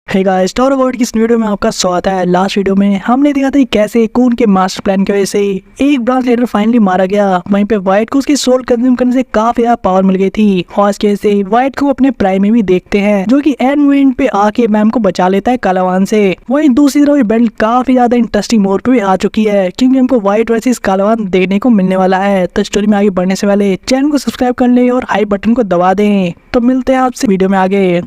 Hey guys, star world की इस video में आपका स्वागत है। लास्ट वीडियो में हमने देखा था कि कैसे कून के मास्टर प्लान की वजह से एक ब्रांच लीडर फाइनली मारा गया। वहीं पे व्हाइट को उसकी सोल कंज्यूम करने से काफी ज्यादा पावर मिल गई थी और इसके वजह से व्हाइट को अपने प्राइम में भी देखते हैं, जो कि एंड पे आके मैम को बचा लेता है कालावान से। वहीं दूसरी तरफ बेल्ट काफी ज्यादा इंटरेस्टिंग मोड पे भी आ चुकी है, क्योंकि हमको व्हाइट वर्सेस कालावान देखने को मिलने वाला है। तो स्टोरी में आगे बढ़ने से पहले चैनल को सब्सक्राइब कर ले और हाई बटन को दबा दें। तो मिलते हैं आपसे वीडियो में आगे।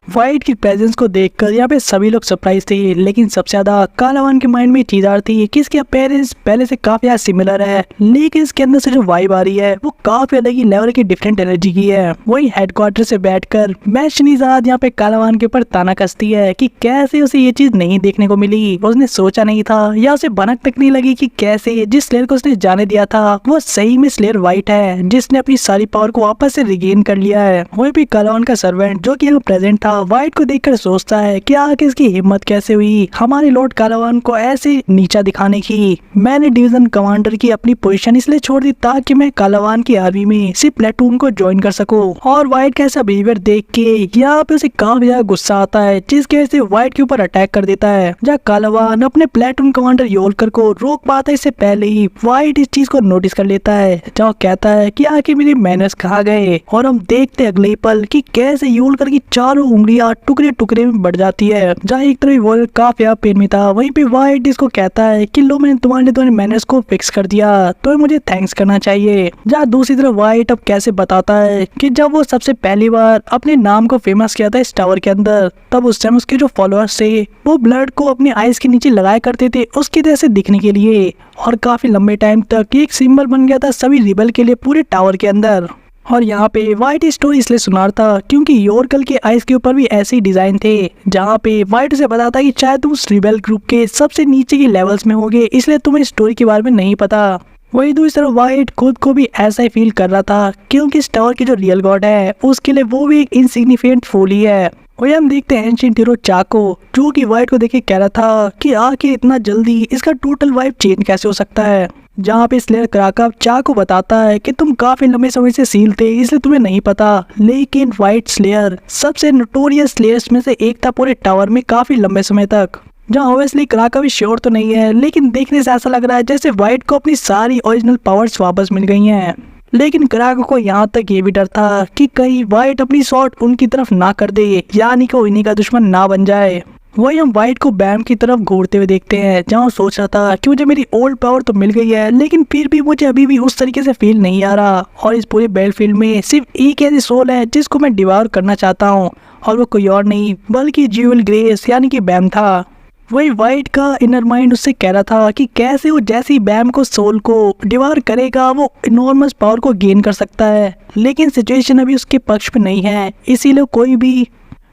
व्हाइट की प्रेजेंस को देखकर यहाँ पे सभी लोग सरप्राइज थे, लेकिन सबसे ज्यादा कालावान के माइंड में चीज आ रही थी कि इसके अपेयरेंस पहले से काफी ज्यादा सिमिलर है, लेकिन इसके अंदर से जो वाइब आ रही है वो काफी अलग ही लेवल की डिफरेंट एनर्जी की है। वही हेडक्वार्टर से बैठकर मैशनीजाद यहाँ पे कालावान के ऊपर ताना कसती है कि कैसे उसे ये चीज नहीं देखने को मिली, उसने सोचा नहीं था या उसे भनक तक नहीं लगी कि कैसे जिस स्लेयर को उसने जाने दिया था वो सही में स्लेयर व्हाइट है, जिसने अपनी सारी पावर को वापस से रिगेन कर लिया है। वही भी कालावान का सर्वेंट जो कि यहाँ प्रेजेंट था व्हाइट को देखकर सोचता है कि आखिर इसकी हिम्मत कैसे हुई हमारे लॉर्ड कालावान को ऐसे नीचा दिखाने की। मैंने डिवीजन कमांडर की अपनी पोजीशन इसलिए छोड़ दी ताकि मैं कालावान की आर्मी में सिर्फ प्लेटून को ज्वाइन कर सकूं। और व्हाइट का ऐसा बिहेवियर देख के यहाँ पे उसे काफी ज्यादा गुस्सा आता है, जिसकी वजह से व्हाइट के ऊपर अटैक कर देता है। जहाँ कालावान अपने प्लेटून कमांडर योलकर को रोक पाता है, इससे पहले ही व्हाइट इस चीज को नोटिस कर लेता है, जहाँ कहता है कि आखिर मेरे मैनर्स कहाँ गए। और हम देखते अगले ही पल कि कैसे योलकर की चारों उंगलियां टुकड़े टुकड़े में बढ़ जाती है। जहाँ एक तरफ वो काफी पेन में था, वहीं पे व्हाइट इसको कहता है कि लो मैंने तुम्हारे मैनर्स को फिक्स कर दिया, तो मुझे थैंक्स करना चाहिए। जहाँ दूसरी तरफ व्हाइट अब कैसे बताता है कि जब वो सबसे पहली बार अपने नाम को फेमस किया था इस टावर के अंदर, तब उस टाइम उसके जो फॉलोअर्स थे वो ब्लड को अपने आईज के नीचे लगाया करते थे उसकी तरह से दिखने के लिए, और काफी लंबे टाइम तक एक सिंबल बन गया था सभी रिबल के लिए पूरे टावर के अंदर। और यहाँ पे व्हाइट स्टोरी इसलिए सुना था क्योंकि योरकल के आइस के ऊपर भी ऐसे ही डिजाइन थे, जहाँ पे व्हाइट उसे बताता कि शायद तुम उस रिबेल ग्रुप के सबसे नीचे के लेवल्स में होगे, इसलिए तुम्हें स्टोरी के बारे में नहीं पता। वही दूसरी तरफ व्हाइट खुद को भी ऐसा ही फील कर रहा था, क्योंकि इस टावर की जो रियल गॉड है उसके लिए वो भी एक इनसिग्निफिकेंट फूल ही है। वही हम देखते हैं एंशिएंट हीरो चाको, जो कि व्हाइट को देख के कह रहा था कि आखिर इतना जल्दी इसका टोटल वाइब चेंज कैसे हो सकता है। जहाँ पे स्लेयर क्राकअप चाको बताता है कि तुम काफी लंबे समय से सील थे इसलिए तुम्हें नहीं पता, लेकिन व्हाइट स्लेयर सबसे नोटोरियस स्लेयर्स में से एक था पूरे टावर में काफी लंबे समय तक। जहाँ ऑब्वियसली क्राकअप भी श्योर तो नहीं है, लेकिन देखने से ऐसा लग रहा है जैसे व्हाइट को अपनी सारी ओरिजिनल पावर्स वापस मिल गई हैं। लेकिन क्राकअप को यहाँ तक ये भी डर था कि कहीं व्हाइट अपनी शॉट उनकी तरफ ना कर दे, यानी कि इन्हीं का दुश्मन ना बन जाए। वही हम व्हाइट को बैम की तरफ घूरते हुए देखते हैं, जहाँ सोच रहा था कि मुझे मेरी ओल्ड पावर तो मिल गई है, लेकिन फिर भी मुझे अभी भी उस तरीके से फील नहीं आ रहा, और इस पूरे बैटलफील्ड में सिर्फ एक ऐसी सोल है जिसको मैं डिवार करना चाहता हूँ, और वो कोई और नहीं बल्कि ज्यूल ग्रेस यानी कि बैम था। वही व्हाइट का इनर माइंड उससे कह रहा था कि कैसे वो जैसी बैम को सोल को डिवार करेगा वो इनॉर्मस पावर को गेन कर सकता है, लेकिन सिचुएशन अभी उसके पक्ष में नहीं है, इसीलिए कोई भी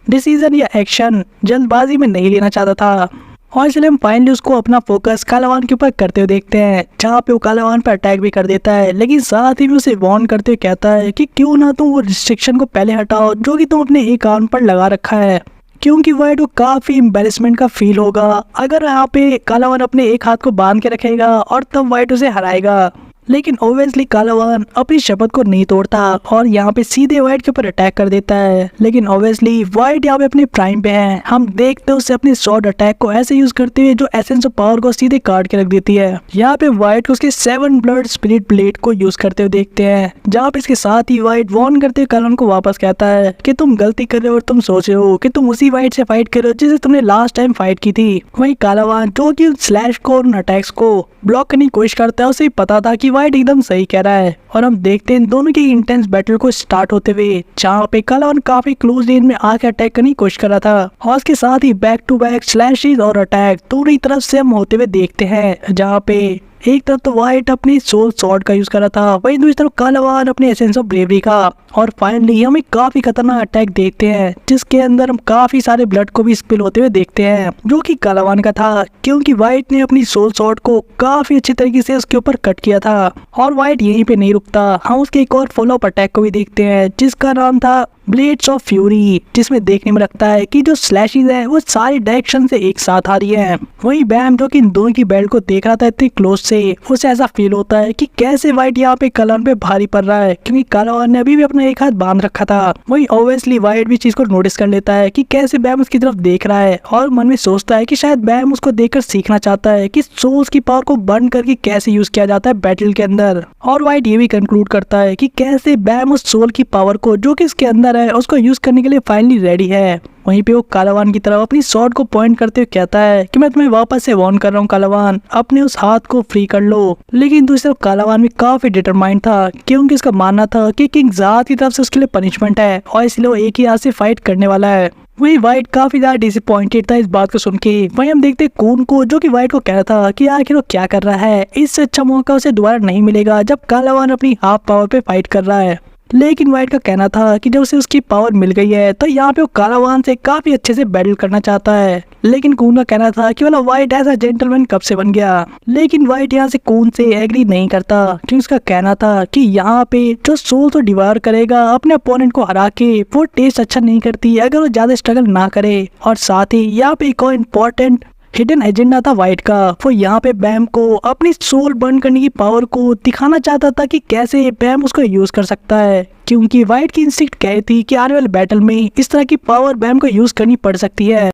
डिसीजन या एक्शन जल्दबाजी में नहीं लेना चाहता था। और इसलिए हम फाइनली उसको अपना फोकस कालावान के ऊपर करते हुए देखते हैं, जहाँ पे वो कालावान पर अटैक भी कर देता है, लेकिन साथ ही भी उसे वार्न करते हुए कहता है कि क्यों ना तुम वो रिस्ट्रिक्शन को पहले हटाओ जो कि तुम अपने एक आर्म पर लगा रखा है, क्योंकि व्हाइट को काफी एम्बेरसमेंट का फील होगा अगर यहाँ पे कालावान अपने एक हाथ को बांध के रखेगा और तब व्हाइट उसे हराएगा। लेकिन ऑब्वियसली कालावान अपनी शपथ को नहीं तोड़ता और यहाँ पे सीधे व्हाइट के ऊपर अटैक कर देता है, लेकिन ऑब्वियसली व्हाइट यहाँ पे अपने प्राइम पे है। हम देखते हैं उसे अपने शॉर्ट अटैक को ऐसे यूज करते हुए जो एसेंस ऑफ पावर को सीधे काट के रख देती है। यहाँ पे व्हाइट को उसके 7 ब्लड स्पिरिट ब्लेड को यूज करते हुए देखते हैं, जहाँ पे इसके साथ ही व्हाइट वॉर्न करते हुए कालावान को वापस कहता है कि तुम गलती कर रहे हो और तुम सोच रहे हो कि तुम उसी व्हाइट से फाइट कर रहे हो जिसे तुमने लास्ट टाइम फाइट की थी। वही कालावान जो कि स्लैश को और अटैक्स को ब्लॉक करने की कोशिश करता है, उसे पता था कि व्हाइट एकदम सही कह रहा है। और हम देखते हैं दोनों की इंटेंस बैटल को स्टार्ट होते हुए, जहाँ पे कालावान काफी क्लोज रेंज में आके अटैक करने की कोशिश कर रहा था, और उसके साथ ही बैक टू बैक स्लैशेस और अटैक दोनों ही तरफ से हम होते हुए देखते हैं, जहाँ पे एक तरफ तो व्हाइट अपनी सोल स्वॉर्ड का यूज कर रहा था, वहीं दूसरी तरफ कालावान अपने एसेंस ऑफ ब्रेवरी का। और फाइनली हम एक काफी खतरनाक अटैक देखते हैं, जिसके अंदर हम काफी सारे ब्लड को भी स्पिल होते हुए देखते हैं, जो कि कालावान का था, क्योंकि व्हाइट ने अपनी सोल स्वॉर्ड को काफी अच्छी तरीके से उसके ऊपर कट किया था। और व्हाइट यहीं पे नहीं रुकता, हम उसके एक और फॉलो अप अटैक को भी देखते हैं, जिसका नाम था ब्लेड्स ऑफ फ्यूरी, जिसमें देखने में लगता है कि जो स्लैशेस है वो सारी डायरेक्शन से एक साथ आ रही है। वही बैम जो कि इन दोनों की बेल्ट को देख रहा था इतनी क्लोज से, उसे ऐसा फील होता है कि कैसे वाइट यहाँ पे कलावन पे भारी पड़ रहा है, क्योंकि कलावन ने अभी भी अपना एक हाथ बांध रखा था। वही ऑब्वियसली वाइट भी चीज को नोटिस कर लेता है कि कैसे बैम उसकी तरफ देख रहा है, और मन में सोचता है कि शायद बैम उसको देखकर सीखना चाहता है कि सोल्स की पावर को बर्न करके कैसे यूज किया जाता है बैटल के अंदर। और वाइट ये भी कंक्लूड करता है कि कैसे बैम उस सोल की पावर को जो कि उसके अंदर है उसको यूज करने के लिए फाइनली रेडी है। वहीं पे वो कालावान की तरफ अपनी शॉट को पॉइंट करते हुए कहता है कि मैं तुम्हें वापस से वार्न कर रहा हूँ कालावान, अपने उस हाथ को फ्री कर लो। लेकिन दूसरी तरफ कालावान भी काफी डिटरमाइंड था, क्योंकि उसका मानना था कि किंग ज़ाद की तरफ से उसके लिए पनिशमेंट है और इसलिए वो एक ही हाथ से फाइट करने वाला है। वही वाइट काफी ज्यादा डिसअपॉइंटेड था इस बात को सुन के। वहीं हम देखते कून को, जो कि वाइट को कह रहा था कि आखिर वो क्या कर रहा है, इससे अच्छा मौका उसे दोबारा नहीं मिलेगा जब कालावान अपनी हाफ पावर पे फाइट कर रहा है। लेकिन वाइट का कहना था कि जब उसे उसकी पावर मिल गई है तो यहाँ पे वो कालावान से काफी अच्छे से बैटल करना चाहता है। लेकिन कून का कहना था कि वाला वाइट ऐसा जेंटलमैन कब से बन गया। लेकिन वाइट यहाँ से कून से एग्री नहीं करता, क्योंकि उसका कहना था कि यहाँ पे जो सोल तो डिवाइड करेगा अपने अपोनेंट को हरा के, वो टेस्ट अच्छा नहीं करती अगर वो ज्यादा स्ट्रगल ना करे। और साथ ही यहाँ पे एक और इम्पोर्टेंट हिडन एजेंडा था वाइट का। वो यहाँ पे बैम को अपनी सोल बर्न करने की पावर को दिखाना चाहता था कि कैसे बैम उसको यूज कर सकता है, क्योंकि वाइट की इंस्टिंक्ट कहती थी कि आने वाले बैटल में इस तरह की पावर बैम को यूज करनी पड़ सकती है।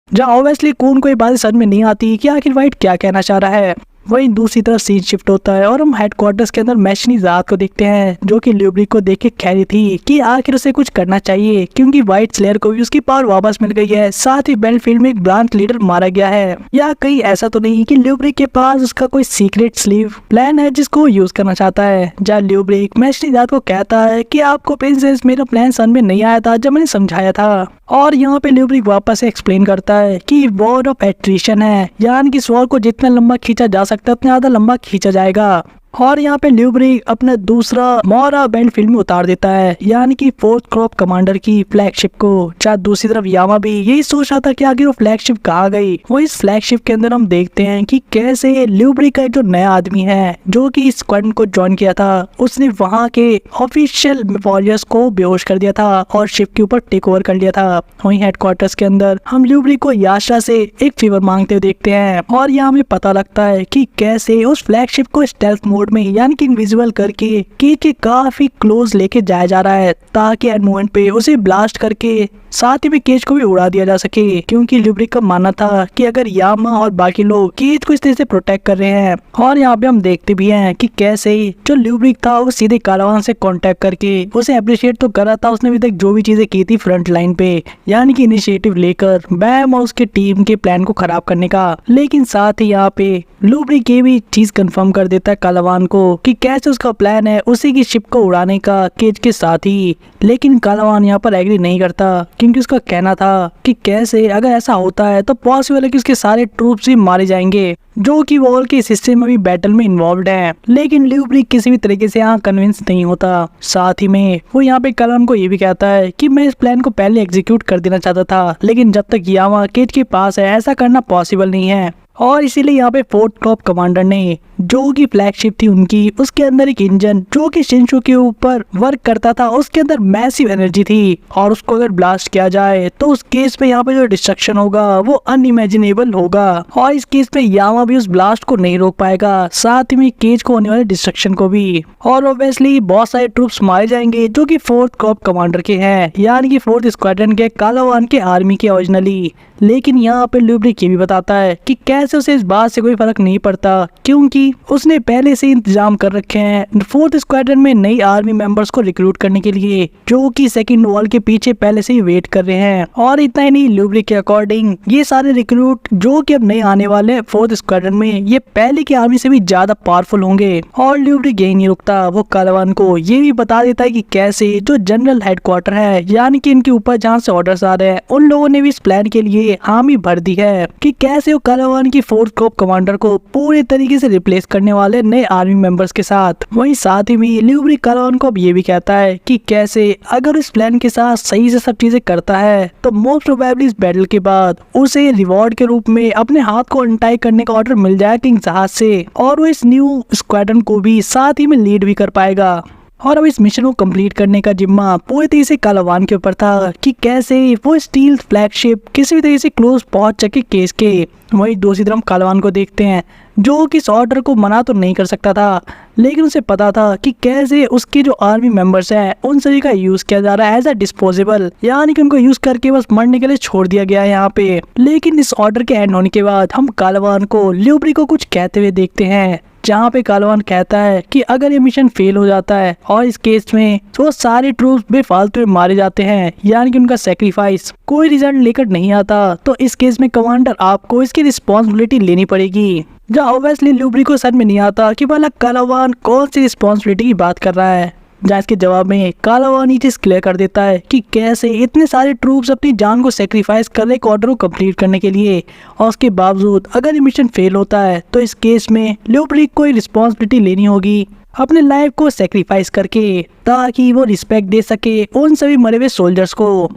जहाँ ऑब्वियसली कून को ये बात समझ में नहीं आती कि आखिर वाइट क्या कहना चाह रहा है। वहीं दूसरी तरफ सीन शिफ्ट होता है और हम हेडक्वार्टर्स के अंदर मैशनी ज़ात को देखते हैं, जो कि ल्यूब्रिक को देख के कह रही थी कि आखिर उसे कुछ करना चाहिए, क्योंकि व्हाइट स्लेयर को भी उसकी पावर वापस मिल गई है। साथ ही बैटलफील्ड में एक ब्रांच लीडर मारा गया है। या कहीं ऐसा तो नहीं कि ल्यूब्रिक के पास उसका कोई सीक्रेट स्लीव प्लान है जिसको यूज करना चाहता है। जहाँ ल्यूब्रिक मैशनी ज़ात को कहता है कि आपको प्रिंसेस मेरा प्लान समझ में नहीं आया था जब मैंने समझाया था। और यहाँ पे ल्यूब्रिक वापस से एक्सप्लेन करता है कि वॉर ऑफ एट्रिशन है, यानी कि स्वॉर को जितना लंबा खींचा जा सकता है उतना ज्यादा लंबा खींचा जाएगा। और यहाँ पे ल्यूब्रिक अपना दूसरा मोरा बैंड फिल्म में उतार देता है, यानी कि फोर्थ क्रॉप कमांडर की फ्लैगशिप को। जहाँ दूसरी तरफ यामा भी यही सोच रहा था कि आखिर वो फ्लैगशिप कहाँ गई। वो इस फ्लैगशिप के अंदर हम देखते हैं कि कैसे ल्यूब्रिक का जो नया आदमी है जो कि इस स्क्वाड्रन को ज्वाइन किया था, उसने वहाँ के ऑफिशियल वॉरियर्स को बेहोश कर दिया था और शिप के ऊपर टेक ओवर कर लिया था। वहीं हेडक्वार्टर्स के अंदर हम ल्यूब्रिक को याशा से एक फेवर मांगते हुए देखते हैं, और यहाँ हमें पता लगता है कि कैसे उस फ्लैगशिप को स्टेल्थ मोड में यानी कि इनविजिबल करके केज के काफी क्लोज लेके जाया जा रहा है, ताकि एट मोमेंट पे उसे ब्लास्ट करके साथ ही में केज को भी उड़ा दिया जा सके। क्योंकि ल्यूब्रिक का मानना था कि अगर यामा और बाकी लोग केज को इस तरह से प्रोटेक्ट कर रहे हैं। और यहाँ पे हम देखते भी हैं कि कैसे जो ल्यूब्रिक था वो सीधे कालावान से कांटेक्ट करके उसे अप्रिशिएट तो कर रहा था, उसने अभी तक जो भी चीजें की थी फ्रंट लाइन पे, यानी कि इनिशिएटिव लेकर बैम और उसके टीम के प्लान को खराब करने का। लेकिन साथ ही यहाँ पे ल्यूब्रिक ये भी चीज कंफर्म कर देता है कालावान को कि कैसे उसका प्लान है उसी की शिप को उड़ाने का केज के साथ ही। लेकिन कालावान यहाँ पर एग्री नहीं करता, क्योंकि उसका कहना था कि कैसे अगर ऐसा होता है तो पॉसिबल है कि उसके सारे ट्रूप्स भी मारे जाएंगे जो कि वॉर के सिस्टम में भी बैटल में इन्वॉल्व है। लेकिन ल्यूब्रिक किसी भी तरीके से यहाँ कन्विंस नहीं होता। साथ ही में वो यहाँ पे कालावान को ये भी कहता है कि मैं इस प्लान को पहले एग्जीक्यूट कर देना चाहता था, लेकिन जब तक यामा केज के पास है ऐसा करना पॉसिबल नहीं है। और इसीलिए यहाँ पे फोर्थ टॉप कमांडर ने जो की फ्लैगशिप थी उनकी, उसके अंदर एक इंजन जो कि शिनशु के ऊपर वर्क करता था, उसके अंदर मैसिव एनर्जी थी, और उसको अगर ब्लास्ट किया जाए तो उस केस में यहाँ पे जो डिस्ट्रक्शन होगा वो अनइमेजिनेबल होगा। और इस केस में यामा भी उस ब्लास्ट को नहीं रोक पाएगा, साथ ही में केज को होने वाले डिस्ट्रक्शन को भी। और ऑब्वियसली बहुत सारे ट्रूप्स मारे जाएंगे जो कि फोर्थ क्रॉप कमांडर के हैं, यानी कि फोर्थ स्क्वाड्रन के कालावान के आर्मी के ओरिजिनली। लेकिन यहाँ पे ल्यूब्रिक ये भी बताता है कि कैसे उसे इस बात से कोई फर्क नहीं पड़ता, क्योंकि उसने पहले से इंतजाम कर रखे हैं फोर्थ स्क्वाड्रन में नई आर्मी मेंबर्स को रिक्रूट करने के लिए, जो कि सेकंड वॉल के पीछे पहले से ही वेट कर रहे हैं। और इतना ही नहीं, ल्यूब्रिक के अकॉर्डिंग ये सारे रिक्रूट जो कि अब नए आने वाले फोर्थ स्क्वाड्रन में, ये पहले की आर्मी से भी ज्यादा पावरफुल होंगे। और ल्यूब्रिक यही नहीं रुकता, वो कालावान को ये भी बता देता है कि कैसे जो जनरल हेडक्वार्टर है, यानी कि इनके ऊपर जहाँ से ऑर्डर्स आ रहे हैं, उन लोगों ने भी इस प्लान के लिए हामी भर दी है कि कैसे वो कालावान की फोर्थ क्रॉप कमांडर को पूरे तरीके से रिप्लेस करने वाले नए आर्मी मेंबर्स के साथ। वहीं साथ ही में ल्यूब्रिक कालावान को अब ये भी कहता है कि कैसे अगर इस प्लान के साथ सही से सब चीजें करता है तो मोस्ट प्रोबेबली इस बैटल के बाद उसे रिवॉर्ड के रूप में अपने हाथ को अनटाई करने का ऑर्डर मिल जाए किंग जहाज से, और वो इस न्यू स्क्वाड्रन को भी साथ ही में लीड भी कर पाएगा। और अब इस मिशन को कंप्लीट करने का जिम्मा पूरी तरीके से कालावान के ऊपर था कि कैसे वो स्टील फ्लैगशिप किसी भी तरीके से क्लोज पहुंच सके केस के। वही दूसरी तरफ कालावान को देखते हैं जो कि इस ऑर्डर को मना तो नहीं कर सकता था, लेकिन उसे पता था कि कैसे उसके जो आर्मी मेंबर्स हैं उन सभी का यूज किया जा रहा है एज अ डिस्पोजेबल, यानी कि उनको यूज करके बस मरने के लिए छोड़ दिया गया है यहाँ पे। लेकिन इस ऑर्डर के एंड होने के बाद हम कालावान को ल्यूब्री को कुछ कहते हुए देखते हैं, जहाँ पे कालावान कहता है कि अगर ये मिशन फेल हो जाता है और इस केस में तो सारे ट्रूप्स बेफालतू में मारे जाते हैं, यानी कि उनका सेक्रीफाइस कोई रिजल्ट लेकर नहीं आता, तो इस केस में कमांडर आपको इसकी रिस्पॉन्सिबिलिटी लेनी पड़ेगी। जहाँ ऑब्वियसली ल्यूब्री को समझ में नहीं आता कि भला कालावान कौन सी रिस्पॉन्सिबिलिटी की बात कर रहा है, जहाँ इसके जवाब में कालावान ये चीज क्लियर कर देता है कि कैसे इतने सारे ट्रूप्स अपनी जान को सेक्रीफाइस कर रहे ऑर्डर को कंप्लीट करने के लिए, और उसके बावजूद अगर ये मिशन फेल होता है तो इस केस में ल्यूब्री को रिस्पॉन्सिबिलिटी लेनी होगी अपने लाइफ को सेक्रीफाइस करके, ताकि वो रिस्पेक्ट दे सके उन सभी मरे हुए सोल्जर्स को।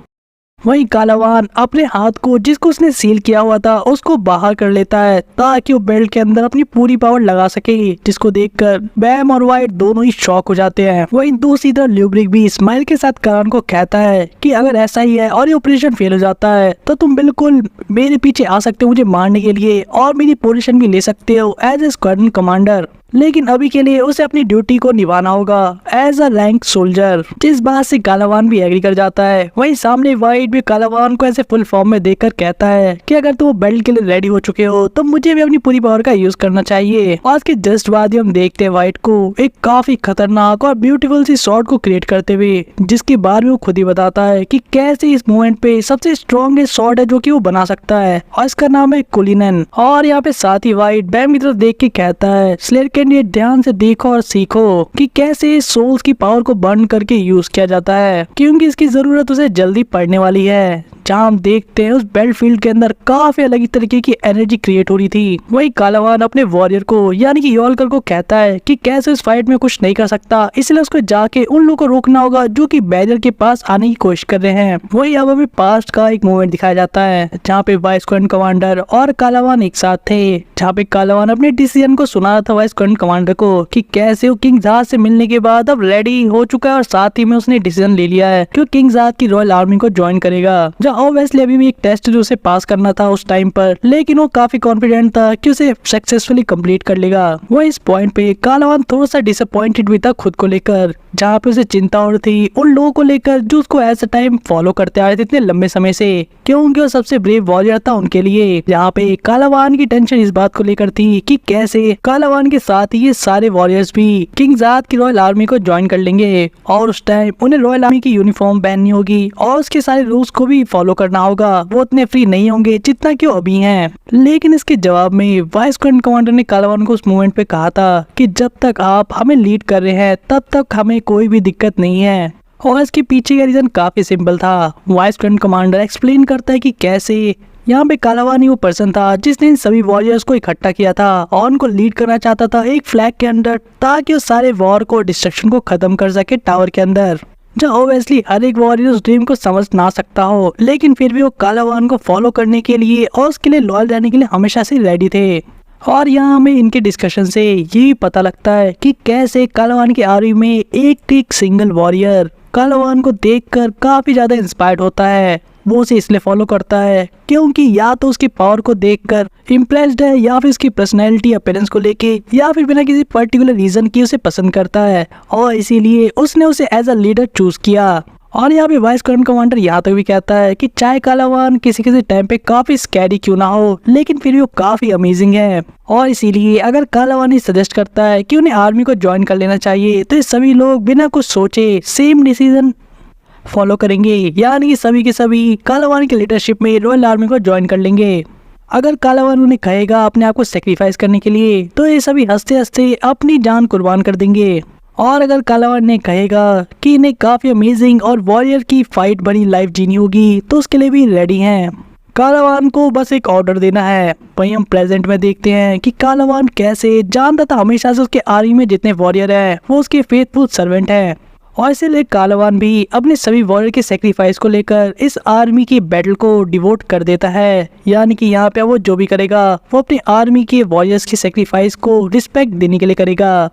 वहीं कालावान अपने हाथ को जिसको उसने सील किया हुआ था उसको बाहर कर लेता है ताकि वो बेल्ट के अंदर अपनी पूरी पावर लगा सके, जिसको देखकर बैम और वाइट दोनों ही शॉक हो जाते हैं। वहीं दूसरी तरफ ल्यूब्रिक भी स्माइल के साथ कालावान को कहता है कि अगर ऐसा ही है और ये ऑपरेशन फेल हो जाता है तो तुम बिल्कुल मेरे पीछे आ सकते हो मुझे मारने के लिए, और मेरी पोजीशन भी ले सकते हो एज ए स्क्वाड्रन कमांडर, लेकिन अभी के लिए उसे अपनी ड्यूटी को निभाना होगा एज अ रैंक सोल्जर, जिस बात से कालावान भी एग्री कर जाता है। वहीं सामने वाइट भी कालावान को ऐसे फुल फॉर्म में देखकर कहता है कि अगर तुम बेल्ट के लिए रेडी हो चुके हो तो मुझे भी अपनी पूरी पावर का यूज करना चाहिए। और उसके जस्ट बाद ही हम देखते हैं वाइट को एक काफी खतरनाक और ब्यूटीफुल सी शॉट को क्रिएट करते हुए, जिसके बारे में वो खुद ही बताता है कि कैसे इस मूवमेंट पे सबसे स्ट्रॉन्गेस्ट शॉट है जो कि वो बना सकता है, और इसका नाम है कुलिनन। और यहाँ पे साथ ही वाइट बैम की तरफ देख के कहता है स्लेयर कैंडिडेट ध्यान से देखो और सीखो कि कैसे सोल्स की पावर को बर्न करके यूज किया जाता है, क्योंकि इसकी जरूरत उसे जल्दी पड़ने वाली है। जहाँ हम देखते हैं उस बैटल फील्ड के अंदर काफी अलग तरीके की एनर्जी क्रिएट हो रही थी। वही कालावान अपने वॉरियर को यानी कि योलकर को कहता है कि कैसे इस फाइट में कुछ नहीं कर सकता, इसलिए उसको जाके उन लोगों को रोकना होगा जो कि बैरियर के पास आने की कोशिश कर रहे हैं। वही अब हमें पास्ट का एक मोमेंट दिखाया जाता है जहाँ पे वाइस स्क्वाड्रन कमांडर और कालावान एक साथ थे, जहाँ पे कालावान अपने डिसीजन को सुना रहा था वाइस स्क्वाड्रन कमांडर को कि कैसे वो किंग जाट से मिलने के बाद अब रेडी हो चुका है, और साथ ही में उसने डिसीजन ले लिया है कि किंग जाट की रॉयल आर्मी को ज्वाइन करेगा। जहाँ ऑब्वियसली अभी भी एक टेस्ट जो उसे पास करना था उस टाइम पर, लेकिन वो काफी कॉन्फिडेंट था कि उसे सक्सेसफुली कंप्लीट कर लेगा। वो इस पॉइंट पे कालावान थोड़ा सा डिसअपॉइंटेड भी था खुद को लेकर, जहाँ पे उसे चिंता हो रही थी उन लोगों को लेकर जो उसको एज अ टाइम फॉलो करते आ रहे थे इतने लंबे समय से, क्योंकि वो सबसे ब्रेव वॉरियर था उनके लिए। यहाँ पे कालावान की टेंशन इस बात को लेकर थी कि कैसे कालावान के साथ ही ये सारे वॉरियर्स भी किंग जाट की रॉयल आर्मी को ज्वाइन कर लेंगे, और उस टाइम उन्हें रॉयल आर्मी की यूनिफॉर्म पहननी होगी और उसके सारे रूल्स को भी फॉलो करना होगा। वो उतने फ्री नहीं होंगे जितना कि वो अभी हैं। लेकिन इसके जवाब में वाइस स्क्वाड्रन कमांडर ने कालावान को उस मोमेंट पे कहा था कि जब तक आप हमें लीड कर रहे हैं तब तक हमें कोई भी दिक्कत नहीं है, और इसके पीछे का रीजन काफी सिंपल था। वाइस स्क्वाड्रन कमांडर एक्सप्लेन करता है कि कैसे यहाँ पे कालावान ही वो पर्सन था जिसने इन सभी वॉरियर्स को इकट्ठा किया था और उनको लीड करना चाहता था एक फ्लैग के अंदर, ताकि वो सारे वॉर को डिस्ट्रक्शन को खत्म कर सके टावर के अंदर। जहाँ ऑब्वियसली हर एक वॉरियर उस ड्रीम को समझ ना सकता हो, लेकिन फिर भी वो कालावान को फॉलो करने के लिए और उसके लिए लॉयल रहने के लिए हमेशा से रेडी थे। और यहाँ हमें इनके डिस्कशन से ये पता लगता है कि कैसे कालावान की आर्मी में एक सिंगल वॉरियर कालावान को देखकर काफी ज्यादा इंस्पायर्ड होता है। वो उसे इसलिए फॉलो करता है क्योंकि या तो उसकी पावर को देखकर इम्प्रेस्ड है, या फिर उसकी पर्सनैलिटी अपीयरेंस को लेके, या फिर बिना किसी पर्टिकुलर रीजन की उसे पसंद करता है, और इसीलिए उसने उसे एज अ लीडर चूज किया। और यहाँ पे वाइस स्क्वाड्रन कमांडर यहाँ तक भी कहता है कि चाहे कालावान किसी किसी टाइम पे काफी स्कैरी क्यों ना हो, लेकिन फिर भी वो काफी अमेजिंग है, और इसीलिए अगर कालावान ही सजेस्ट करता है कि उन्हें आर्मी को ज्वाइन कर लेना चाहिए तो ये सभी लोग बिना कुछ सोचे सेम डिसीजन फॉलो करेंगे, यानी कि सभी के सभी कालावान की लीडरशिप में रॉयल आर्मी को ज्वाइन कर लेंगे। अगर कालावान उन्हें कहेगा अपने आप को सेक्रीफाइस करने के लिए तो ये सभी हंसते हंसते अपनी जान कुर्बान कर देंगे, और अगर कालावान ने कहेगा कि इन्हें काफी अमेजिंग और वॉरियर की फाइट बनी लाइफ जीनी होगी तो उसके लिए भी रेडी हैं। कालावान को बस एक ऑर्डर देना है। वहीं हम प्रेजेंट में देखते हैं कि कालावान कैसे जानता था हमेशा से उसके आर्मी में जितने वॉरियर हैं वो उसके फेथफुल सर्वेंट हैं, और इसीलिए कालावान भी अपने सभी वॉरियर के सेक्रीफाइस को लेकर इस आर्मी की बैटल को डिवोट कर देता है, यानी कि यहाँ पे वो जो भी करेगा वो अपनी आर्मी के वॉरियर्स के सेक्रीफाइस को रिस्पेक्ट देने के लिए करेगा।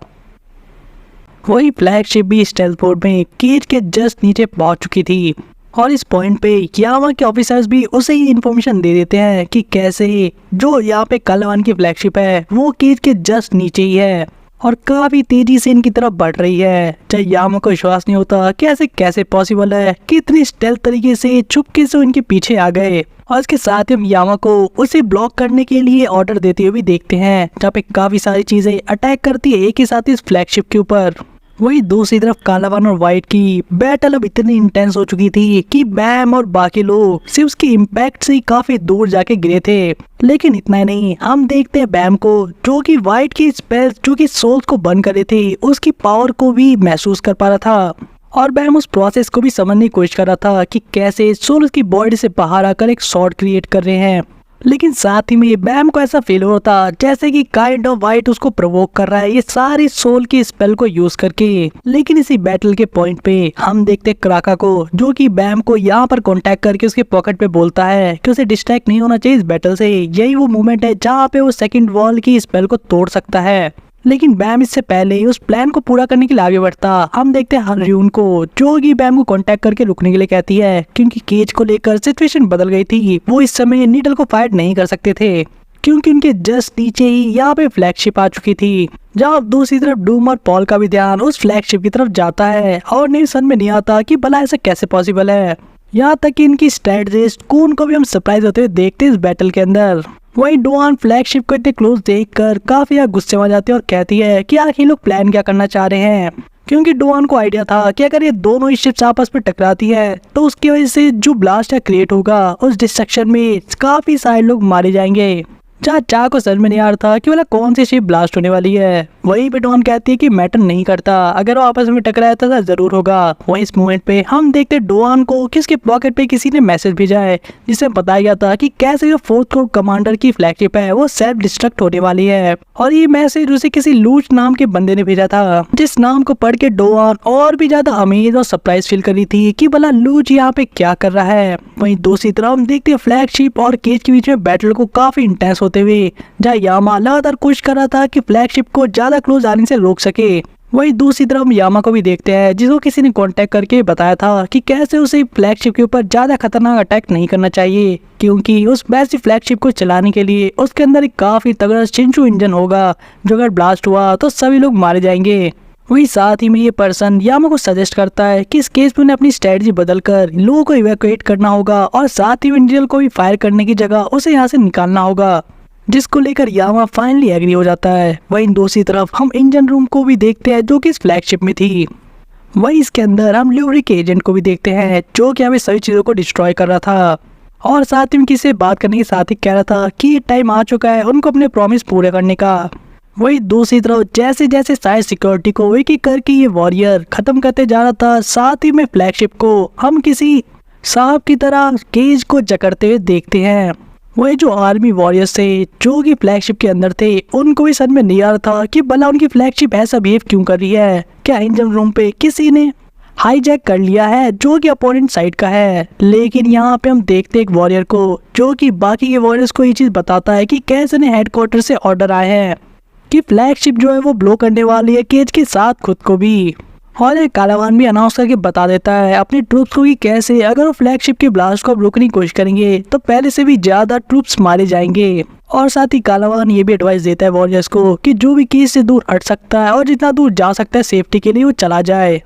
वही फ्लैगशिप भी स्टेल्थ पोर्ट में केज के जस्ट नीचे पहुंच चुकी थी और इस पॉइंट पे यामा के ऑफिसर्स भी उसे ही इन्फॉर्मेशन दे देते हैं कि कैसे जो यहाँ पे कालावान की फ्लैगशिप है वो केज के जस्ट नीचे ही है और काफी तेजी से इनकी तरफ बढ़ रही है। चाहे यामा को विश्वास नहीं होता कि ऐसे कैसे पॉसिबल है कि इतनी स्टेल्थ तरीके से चुपके से उनके पीछे आ गए। और इसके साथ ही हम यामा को उसे ब्लॉक करने के लिए ऑर्डर देते हुए भी देखते हैं, जहाँ पे काफी सारी चीजें अटैक करती है एक ही साथ इस फ्लैगशिप के ऊपर। वही दूसरी तरफ कालावान और वाइट की बैटल अब इतनी इंटेंस हो चुकी थी कि बैम और बाकी लोग सिर्फ उसके इम्पैक्ट से ही काफी दूर जाके गिरे थे। लेकिन इतना ही नहीं, हम देखते हैं बैम को जो कि वाइट की स्पेल जो कि सोल्स को बंद कर रहे थे उसकी पावर को भी महसूस कर पा रहा था और बैम उस प्रोसेस को भी समझने की कोशिश कर रहा था कि कैसे सोल उसकी बॉडी से बाहर आकर एक शॉट क्रिएट कर रहे हैं। लेकिन साथ ही में बैम को ऐसा फील होता जैसे कि काइंड ऑफ वाइट उसको प्रोवोक कर रहा है ये सारी सोल की स्पेल को यूज करके। लेकिन इसी बैटल के पॉइंट पे हम देखते क्राका को जो कि बैम को यहाँ पर कांटेक्ट करके उसके पॉकेट पे बोलता है कि उसे डिस्ट्रैक्ट नहीं होना चाहिए इस बैटल से। यही वो मोमेंट है जहाँ पे वो सेकंड वॉल की स्पेल को तोड़ सकता है। लेकिन बैम इससे पहले ही उस प्लान को पूरा करने के लिए आगे बढ़ता। हम देखते हैं हरयून को जो कि बैम को कांटेक्ट करके रुकने के लिए कहती है क्योंकि केज को लेकर सिचुएशन बदल गई थी। वो इस समय नीडल को फाइट नहीं कर सकते थे क्योंकि उनके जस्ट नीचे ही यहाँ पे फ्लैगशिप आ चुकी थी। जहाँ दूसरी तरफ डूम और पॉल का भी ध्यान उस फ्लैगशिप की तरफ जाता है और नहीं समझ में नहीं आता कि भला ऐसा कैसे पॉसिबल है। यहाँ तक कि इनकी स्ट्रेटजिस्ट कून को भी हम सरप्राइज होते हुए देखते हैं इस बैटल के अंदर। वही डोआन फ्लैगशिप को इतने क्लोज देखकर काफी गुस्से में आ जाती है और कहती है कि आखिर लोग प्लान क्या करना चाह रहे हैं। क्योंकि डोआन को आइडिया था कि अगर ये दोनों ही शिप्स आपस में टकराती है तो उसकी वजह से जो ब्लास्ट क्रिएट होगा उस डिस्ट्रक्शन में काफी सारे लोग मारे जाएंगे। जहाँ चा को समझ में नहीं आ रहा था कि वाला कौन सी शिप ब्लास्ट होने वाली है। वहीं पे डॉन कहती है कि मैटर नहीं करता, अगर वो आपस में टकराया था जरूर होगा। वहीं इस मोमेंट पे हम देखते डोआन को किसके पॉकेट पे किसी ने मैसेज भेजा है जिसमें बताया गया था कि कैसे जो फोर्थ कोर कमांडर की फ्लैगशिप है वो सेल्फ डिस्ट्रक्ट होने वाली है। और ये मैसेज उसे किसी लूच नाम के बंदे ने भेजा था जिस नाम को पढ़ के डोआन और भी ज्यादा अमेज और सरप्राइज फील कर रही थी कि भला लूच यहाँ पे क्या कर रहा है। वहीं दूसरी तरफ हम देखते हैं फ्लैगशिप और केज के बीच में बैटल को काफी इंटेंस होते हुए, जहाँ यामा लगातार कोशिश कर रहा था कि फ्लैगशिप को ज्यादा क्लोज आने से रोक सके। वही दूसरी तरफ हम यामा को भी देखते हैं जिसको किसी ने कांटेक्ट करके बताया था कि कैसे उसे फ्लैगशिप के ऊपर ज्यादा खतरनाक अटैक नहीं करना चाहिए क्योंकि उस वैसी फ्लैगशिप को चलाने के लिए उसके अंदर एक काफी तगड़ा शिंशु इंजन होगा जो अगर ब्लास्ट हुआ तो सभी लोग मारे जाएंगे। वही साथ ही में ये पर्सन यामा को सजेस्ट करता है कि इस केस में उन्हें अपनी स्ट्रेटजी बदलकर लोगों को इवैक्यूएट करना होगा और साथ ही इंडियल को भी फायर करने की जगह उसे यहाँ से निकालना होगा, जिसको लेकर यामा फाइनली एग्री हो जाता है। वहीं दूसरी तरफ हम इंजन रूम को भी देखते हैं जो कि इस फ्लैगशिप में थी। वहीं इसके अंदर हम ल्यूरी के एजेंट को भी देखते हैं जो कि हमें सभी चीज़ों को डिस्ट्रॉय कर रहा था और साथ ही उनकी से बात करने के साथ ही कह रहा था कि टाइम आ चुका है उनको अपने प्रॉमिस पूरे करने का। वही दूसरी तरफ जैसे जैसे साइड सिक्योरिटी को एक एक करके ये वॉरियर खत्म करते जा रहा था, साथ ही में फ्लैगशिप को हम किसी सांप की तरह केज को जकड़ते हुए देखते हैं। वही जो आर्मी वॉरियर्स थे जो कि फ्लैगशिप के अंदर थे उनको भी समझ में नहीं आ रहा था कि भला उनकी फ्लैगशिप ऐसा बिहेव क्यों कर रही है। क्या इंजन रूम पे किसी ने हाईजैक कर लिया है जो कि अपोनेंट साइड का है। लेकिन यहाँ पे हम देखते एक वॉरियर को जो कि बाकी के वॉरियर्स को ये चीज़ बताता है कि कैसे ने हेडक्वार्टर से ऑर्डर आए हैं कि फ्लैगशिप जो है वो ब्लो करने वाली है केज के साथ खुद को भी। और एक कालावान भी अनाउंस करके बता देता है अपने ट्रूप्स को कि कैसे अगर वो फ्लैगशिप के ब्लास्ट को रोकने की कोशिश करेंगे तो पहले से भी ज्यादा ट्रूप्स मारे जाएंगे। और साथ ही कालावान ये भी एडवाइस देता है वॉरियर्स को कि जो भी केस से दूर हट सकता है और जितना दूर जा सकता है सेफ्टी के लिए वो चला जाए।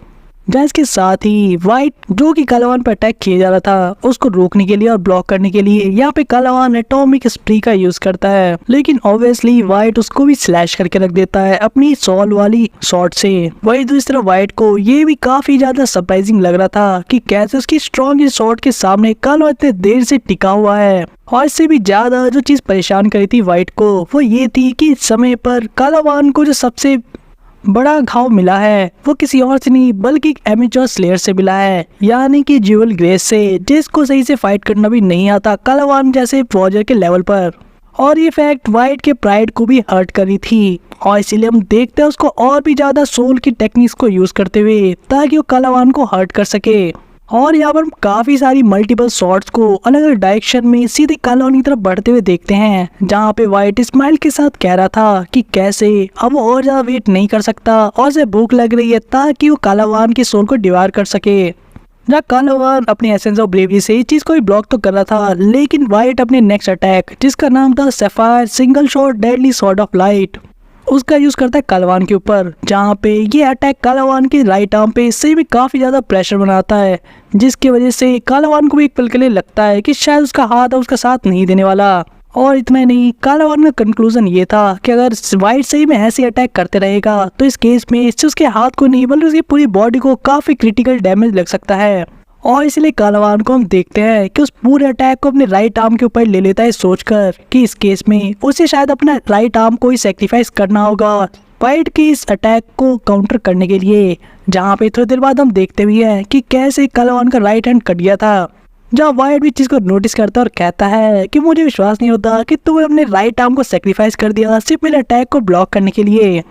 जहाँ इसके साथ ही वाइट जो कि कालावान पर अटैक किया जा रहा था उसको रोकने के लिए और ब्लॉक करने के लिए यहाँ पे कालावान एटॉमिक स्प्रे का यूज करता है। लेकिन ऑब्वियसली वाइट उसको भी स्लैश करके रख देता है अपनी सॉल वाली शॉट से। वही दूसरी तरफ वाइट को ये भी काफी ज्यादा सरप्राइजिंग लग रहा था कि कैसे उसकी स्ट्रॉन्ग शॉट के सामने कालावान इतने देर से टिका हुआ है। और इससे भी ज्यादा जो चीज परेशान करी थी वाइट को वो ये थी कि इस समय पर कालावान को जो सबसे बड़ा घाव मिला है वो किसी और से नहीं बल्कि एमेच्योर स्लेयर से मिला है, यानी कि ज्यूल ग्रेस से, जिसको सही से फाइट करना भी नहीं आता कालावान जैसे वॉरियर के लेवल पर। और ये फैक्ट वाइट के प्राइड को भी हर्ट करी थी और इसीलिए हम देखते हैं उसको और भी ज्यादा सोल की टेक्निक्स को यूज करते हुए ताकि वो कालावान को हर्ट कर सके। और यहाँ पर हम काफी सारी मल्टीपल शॉट्स को अलग अलग डायरेक्शन में सीधे कालावान की तरफ बढ़ते हुए देखते हैं, जहाँ पे वाइट स्माइल के साथ कह रहा था कि कैसे अब वो और ज्यादा वेट नहीं कर सकता और उसे भूख लग रही है ताकि वो कालावान की सोल को डिवार कर सके। जहाँ कालावान अपने एसेंस ऑफ ब्रेवरी से इस चीज को भी ब्लॉक तो कर रहा था, लेकिन वाइट अपने नेक्स्ट अटैक जिसका नाम था sapphire single shot deadly sword of light उसका यूज करता है कालावान के ऊपर, जहाँ पे ये अटैक कालावान के राइट आर्म पे इससे भी काफी ज्यादा प्रेशर बनाता है, जिसकी वजह से कालावान को भी एक पल के लिए लगता है कि शायद उसका हाथ उसका साथ नहीं देने वाला। और इतना ही नहीं, कालावान का कंक्लूजन ये था कि अगर वाइट सही में ऐसे अटैक करते रहेगा तो इस केस में इससे उसके हाथ को नहीं बल्कि उसकी पूरी बॉडी को काफी क्रिटिकल डैमेज लग सकता है। और इसलिए कालावान को हम देखते हैं कि उस पूरे अटैक को अपने राइट आर्म के ऊपर ले लेता है, सोचकर कि इस केस में उसे शायद अपना राइट आर्म को ही सेक्रीफाइस करना होगा वाइट के इस अटैक को काउंटर करने के लिए। जहाँ पे थोड़ी देर बाद हम देखते भी हैं कि कैसे कालावान का राइट हैंड कट गया था, जहाँ वाइट भी चीज को नोटिस करता है और कहता है कि मुझे विश्वास नहीं होता कि तुमने अपने राइट आर्म को सेक्रीफाइस कर दिया सिर्फ मेरे अटैक को ब्लॉक करने के लिए।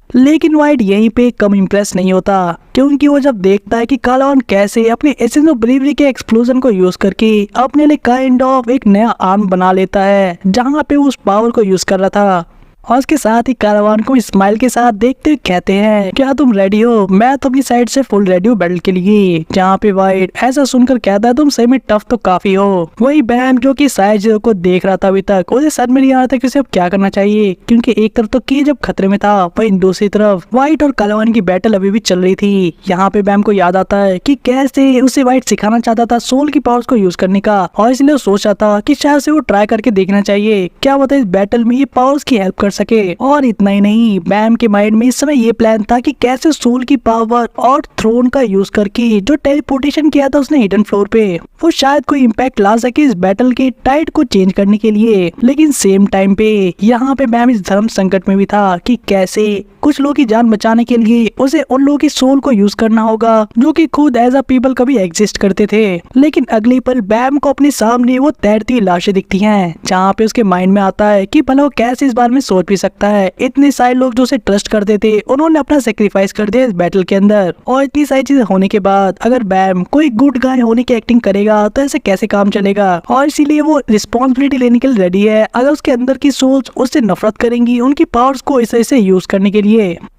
लेकिन वाइट यहीं पे कम इम्प्रेस नहीं होता, क्योंकि वो जब देखता है कि कालावान कैसे अपने एसेंस ऑफ ब्रेवरी के एक्सप्लोजन को यूज करके अपने लिए काइंड ऑफ एक नया आर्म बना लेता है, जहाँ पे वो उस पावर को यूज कर रहा था। और उसके साथ ही कालावान को स्माइल के साथ देखते हुए कहते हैं, क्या तुम रेडी हो? मैं तो अपनी साइड से फुल रेडी हूँ बैटल के लिए। जहाँ पे वाइट ऐसा सुनकर कहता है, तुम सही में टफ तो काफी हो। वही बैम जो कि साइज को देख रहा था अभी तक, उसे सर में नहीं आ रहा था कि उसे अब क्या करना चाहिए, क्योंकि एक तरफ तो की जब खतरे में था, वही दूसरी तरफ वाइट और कालावान की बैटल अभी भी चल रही थी। यहाँ पे बैम को याद आता है कि कैसे उसे वाइट सिखाना चाहता था सोल की पावर्स को यूज करने का, और इसलिए वो सोचा था कि शायद से वो ट्राई करके देखना चाहिए, क्या होता है इस बैटल में ये पावर्स की हेल्प कर सके। और इतना ही नहीं, बैम के माइंड में इस समय ये प्लान था कि कैसे सोल की पावर और थ्रोन का यूज करके जो टेलीपोर्टेशन किया था उसने हिडन फ्लोर पे, वो शायद कोई इम्पैक्ट ला सके इस बैटल के टाइड को चेंज करने के लिए। लेकिन सेम टाइम पे यहाँ पे बैम इस धर्म संकट में भी था कि कैसे कुछ लोगों की जान बचाने के लिए उसे उन लोगों की सोल को यूज करना होगा जो कि खुद एज अ पीपल कभी एग्जिस्ट करते थे। लेकिन अगले पल बैम को अपने सामने वो तैरती लाशें दिखती हैं, जहाँ पे उसके माइंड में आता है कि भला वो कैसे इस बारे में सोच भी सकता है। इतने सारे लोग जो उसे ट्रस्ट करते थे उन्होंने अपना सेक्रीफाइस कर दिया इस बैटल के अंदर, और इतनी सारी चीजें होने के बाद अगर बैम कोई गुड गाय होने की एक्टिंग करेगा तो ऐसे कैसे काम चलेगा। और इसीलिए वो रिस्पॉन्सिबिलिटी लेने के लिए रेडी है अगर उसके अंदर की सोल्स उससे नफरत करेंगी उनकी पावर्स को इसे यूज करने के लिए।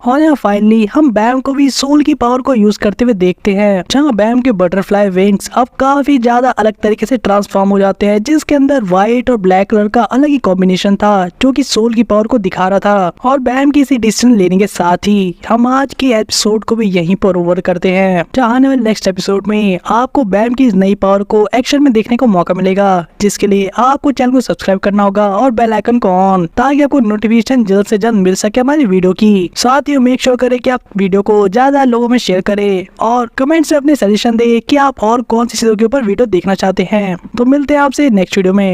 और यहाँ फाइनली हम बैम को भी सोल की पावर को यूज करते हुए देखते हैं, जहाँ बैम के बटरफ्लाई विंग्स अब काफी ज्यादा अलग तरीके से ट्रांसफॉर्म हो जाते हैं, जिसके अंदर व्हाइट और ब्लैक कलर का अलग ही कॉम्बिनेशन था जो कि सोल की पावर को दिखा रहा था। और बैम की इसी डिसीजन लेने के साथ ही हम आज के एपिसोड को भी यहीं पर ओवर करते हैं। जहाँ आने वाले नेक्स्ट एपिसोड में आपको बैम की इस नई पावर को एक्शन में देखने को मौका मिलेगा, जिसके लिए आपको चैनल को सब्सक्राइब करना होगा और बेल आइकन को ऑन, ताकि आपको नोटिफिकेशन जल्द से जल्द मिल सके हमारी वीडियो की। साथ ही मेक श्योर करें कि आप वीडियो को ज्यादा लोगों में शेयर करें और कमेंट से अपने सजेशन दें कि आप और कौन सी चीजों के ऊपर वीडियो देखना चाहते हैं। तो मिलते हैं आपसे नेक्स्ट वीडियो में।